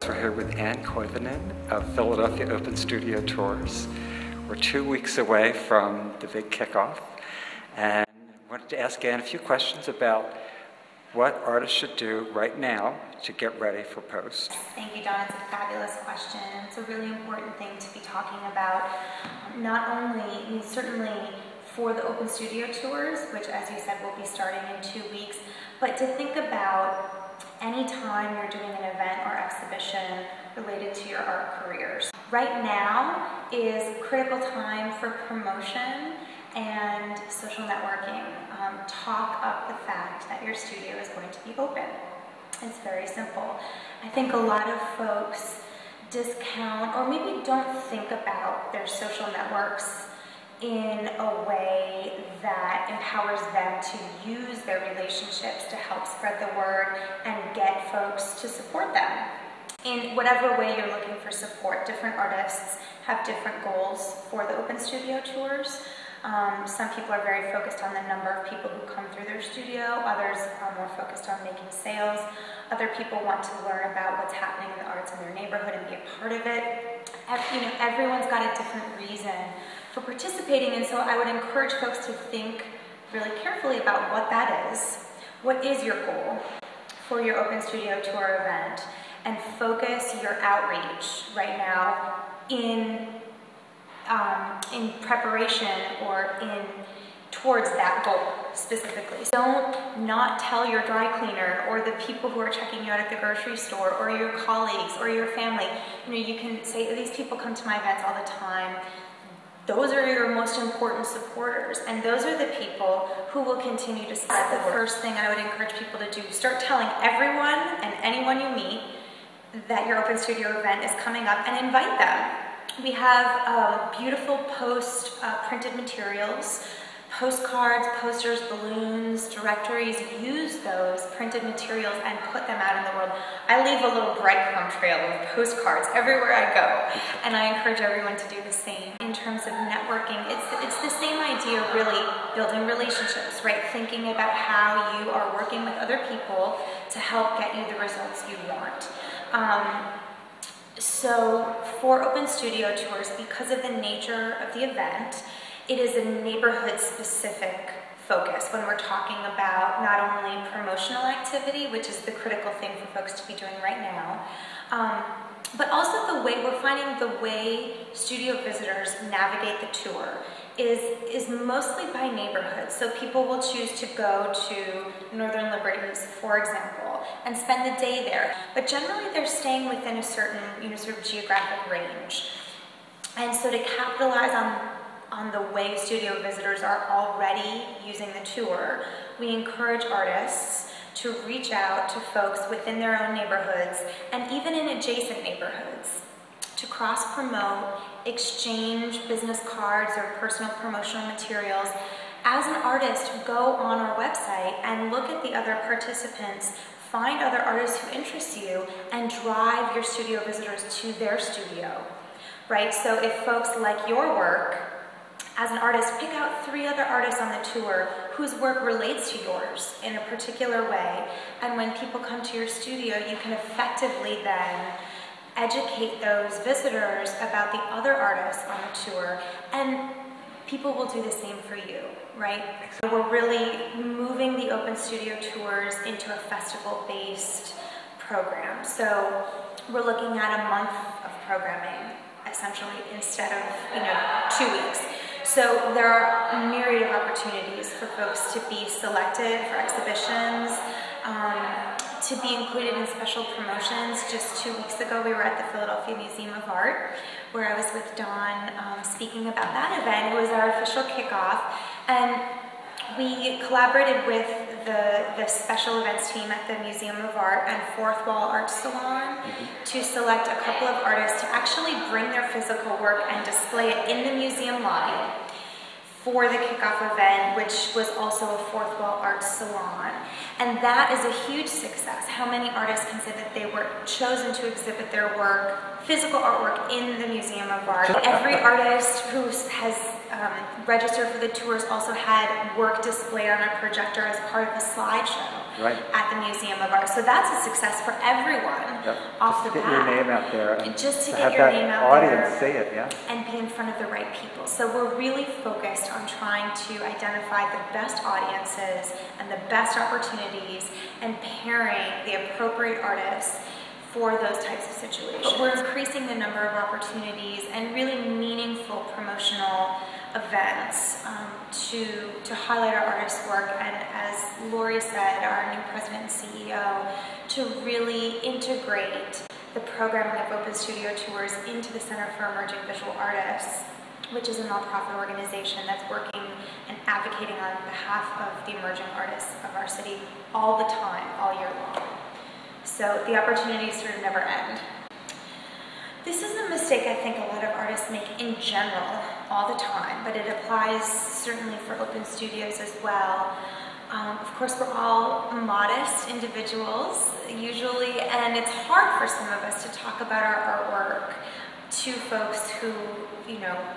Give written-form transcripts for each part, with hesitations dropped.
We're here with Ann Koivunen of Philadelphia Open Studio Tours. We're 2 weeks away from the big kickoff, and I wanted to ask Ann a few questions about what artists should do right now to get ready for post. Thank you, Don. It's a fabulous question. It's a really important thing to be talking about, not only, certainly for the Open Studio Tours, which, as you said, will be starting in 2 weeks, but to think about any time you're doing an event or exhibition related to your art careers. Right now is a critical time for promotion and social networking. Talk up the fact that your studio is going to be open. It's very simple. I think a lot of folks discount or maybe don't think about their social networks in a way that empowers them to use their relationships to help spread the word and get folks to support them. In whatever way you're looking for support, different artists have different goals for the Open Studio Tours. Some people are very focused on the number of people who come through their studio. Others are more focused on making sales. Other people want to learn about what's happening in the arts in their neighborhood and be a part of it. Everyone's got a different reason for participating, and so I would encourage folks to think really carefully about what that is. What is your goal for your Open Studio Tour event? And focus your outreach right now in preparation or towards that goal specifically. Don't not tell your dry cleaner or the people who are checking you out at the grocery store or your colleagues or your family. You can say, these people come to my events all the time. Those are your most important supporters, and those are the people who will continue to spread the word. The first thing I would encourage people to do, start telling everyone and anyone you meet that your Open Studio event is coming up and invite them. We have beautiful printed materials, postcards, posters, balloons, directories. Use those printed materials and put them out in the world. I leave a little breadcrumb trail of postcards everywhere I go, and I encourage everyone to do the same. In terms of networking, it's the same idea, really, building relationships, right? Thinking about how you are working with other people to help get you the results you want. So for Open Studio Tours, because of the nature of the event, it is a neighborhood-specific focus when we're talking about not only promotional activity, which is the critical thing for folks to be doing right now, but also we're finding the way studio visitors navigate the tour is mostly by neighborhood. So people will choose to go to Northern Liberties, for example, and spend the day there. But generally they're staying within a certain sort of geographic range. And so to capitalize on the way studio visitors are already using the tour, we encourage artists to reach out to folks within their own neighborhoods and even in adjacent neighborhoods to cross-promote, exchange business cards or personal promotional materials. As an artist, go on our website and look at the other participants, find other artists who interest you, and drive your studio visitors to their studio, right? So if folks like your work, as an artist, pick out 3 other artists on the tour whose work relates to yours in a particular way, and when people come to your studio, you can effectively then educate those visitors about the other artists on the tour, and people will do the same for you, right? We're really moving the Open Studio Tours into a festival-based program. So we're looking at a month of programming, essentially, instead of 2 weeks. So there are a myriad of opportunities for folks to be selected for exhibitions, to be included in special promotions. Just 2 weeks ago, we were at the Philadelphia Museum of Art, where I was with Don speaking about that event. It was our official kickoff, and we collaborated with the special events team at the Museum of Art and Fourth Wall Art Salon to select a couple of artists to actually bring their physical work and display it in the museum lobby for the kickoff event, which was also a Fourth Wall Art Salon. And that is a huge success. How many artists can say that they were chosen to exhibit their work, physical artwork, in the Museum of Art? Every artist who has registered for the tours also had work displayed on a projector as part of the slideshow. at the Museum of Art. So that's a success for everyone off the bat. Just to get your name out there. And just to get your name out audience there. See it, yeah. And be in front of the right people. So we're really focused on trying to identify the best audiences and the best opportunities and pairing the appropriate artists for those types of situations. But we're increasing the number of opportunities and really meaningful promotional events to highlight our artists' work, and as Lori said, our new president and CEO, to really integrate the programming of Open Studio Tours into the Center for Emerging Visual Artists, which is a nonprofit organization that's working and advocating on behalf of the emerging artists of our city all the time, all year long. So the opportunities sort of never end. This is a mistake I think a lot of artists make in general all the time, but it applies certainly for open studios as well. Of course, we're all modest individuals, usually, and it's hard for some of us to talk about our artwork to folks who,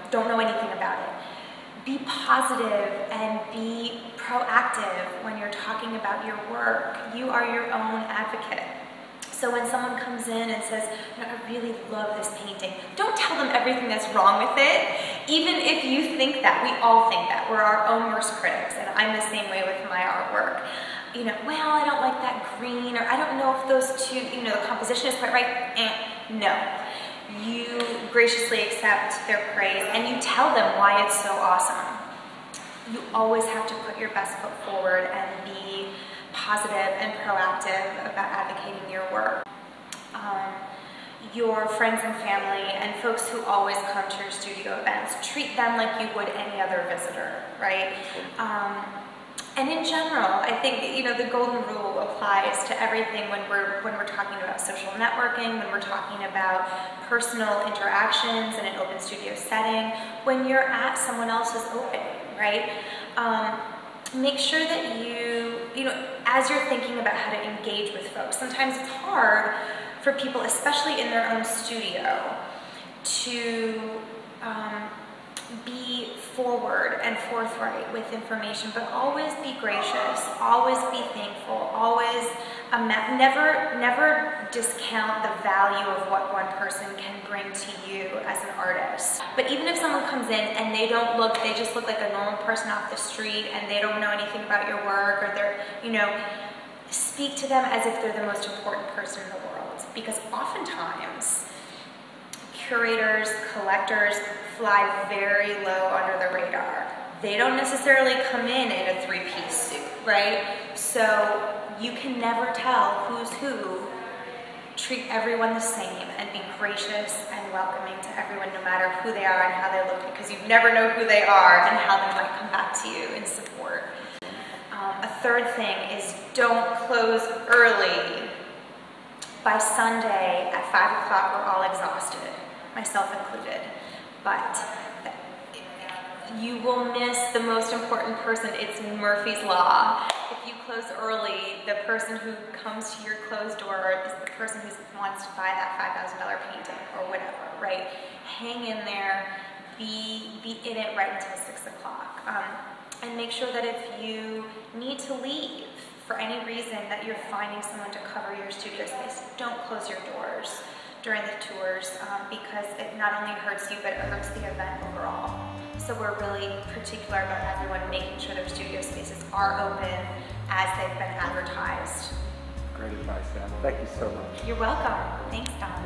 don't know anything about it. Be positive and be proactive when you're talking about your work. You are your own advocate. So when someone comes in and says, I really love this painting, don't tell them everything that's wrong with it, even if you think that. We all think that. We're our own worst critics, and I'm the same way with my artwork. Well, I don't like that green, or I don't know if those two, the composition is quite right. No. You graciously accept their praise, and you tell them why it's so awesome. You always have to put your best foot forward and be positive and proactive about advocating your work. Your friends and family and folks who always come to your studio events, treat them like you would any other visitor, right? And in general, I think the golden rule applies to everything when we're talking about social networking, when we're talking about personal interactions in an open studio setting, when you're at someone else's opening, right? Make sure that as you're thinking about how to engage with folks, sometimes it's hard for people, especially in their own studio, to be forward and forthright with information, but always be gracious, always be thankful, always never discount the value of what one person can bring to you as an artist. But even if someone comes in and they just look like a normal person off the street and they don't know anything about your work, or they're, speak to them as if they're the most important person in the world, because oftentimes curators, collectors fly very low under the radar. They don't necessarily come in a three-piece suit, right? So you can never tell who's who. Treat everyone the same and be gracious and welcoming to everyone, no matter who they are and how they look, because you never know who they are and how they might come back to you in support. A third thing is don't close early. By Sunday at 5 o'clock, we're all exhausted, myself included, but you will miss the most important person. It's Murphy's Law. If you close early, the person who comes to your closed door is the person who wants to buy that $5,000 painting or whatever, right? Hang in there, be in it right until 6 o'clock. And make sure that if you need to leave for any reason that you're finding someone to cover your studio space, don't close your doors during the tours, because it not only hurts you, but it hurts the event overall. So we're really particular about everyone making sure their studio spaces are open as they've been advertised. Great advice, Ann. Thank you so much. You're welcome. Thanks, Don.